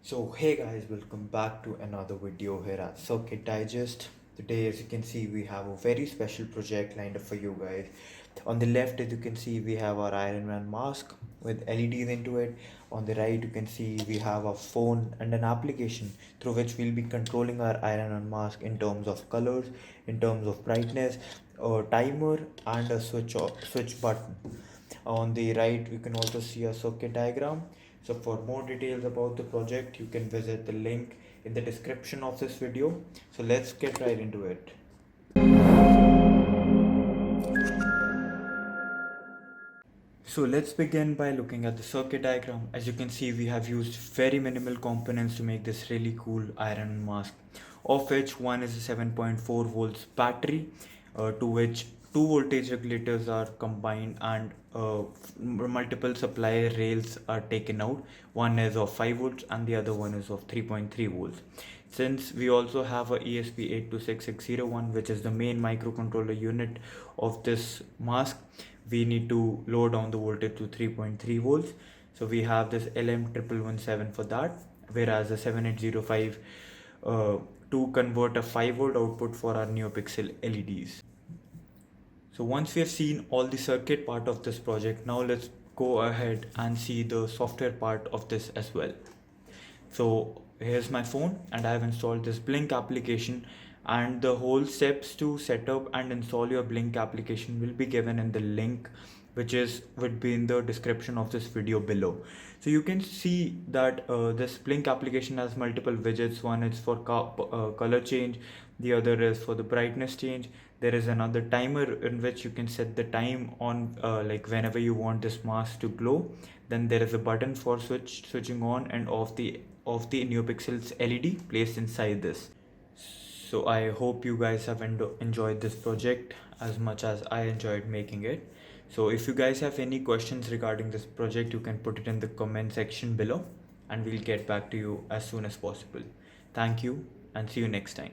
So hey guys, welcome back to another video here at Circuit Digest. Today, as you can see, we have a very special project lined up for you guys. On the left, as you can see, we have our Iron Man mask with LEDs into it. On the right, you can see we have a phone and an application through which we'll be controlling our Iron Man mask in terms of colors, in terms of brightness, a timer, and a switch button. On the right, we can also see a circuit diagram. So for more details about the project, you can visit the link in the description of this video. So let's get right into it. So let's begin by looking at the circuit diagram. As you can see, we have used very minimal components to make this really cool iron mask, of which one is a 7.4 volts battery, to which two voltage regulators are combined and multiple supply rails are taken out. One is of 5 volts and the other one is of 3.3 volts. Since we also have a ESP826601, which is the main microcontroller unit of this mask, we need to lower down the voltage to 3.3 volts. So we have this LM1117 for that, whereas the 7805 to convert a 5 volt output for our NeoPixel LEDs. So once we have seen all the circuit part of this project, now let's go ahead and see the software part of this as well. So here's my phone and I have installed this Blink application, and the whole steps to set up and install your Blink application will be given in the link which would be in the description of this video below. So you can see that this Blink application has multiple widgets. One is for color change, the other is for the brightness change. There is another timer in which you can set the time on like whenever you want this mask to glow. Then there is a button for switching on and off the NeoPixel's LED placed inside this. So I hope you guys have enjoyed this project as much as I enjoyed making it. So if you guys have any questions regarding this project, you can put it in the comment section below and we'll get back to you as soon as possible. Thank you and see you next time.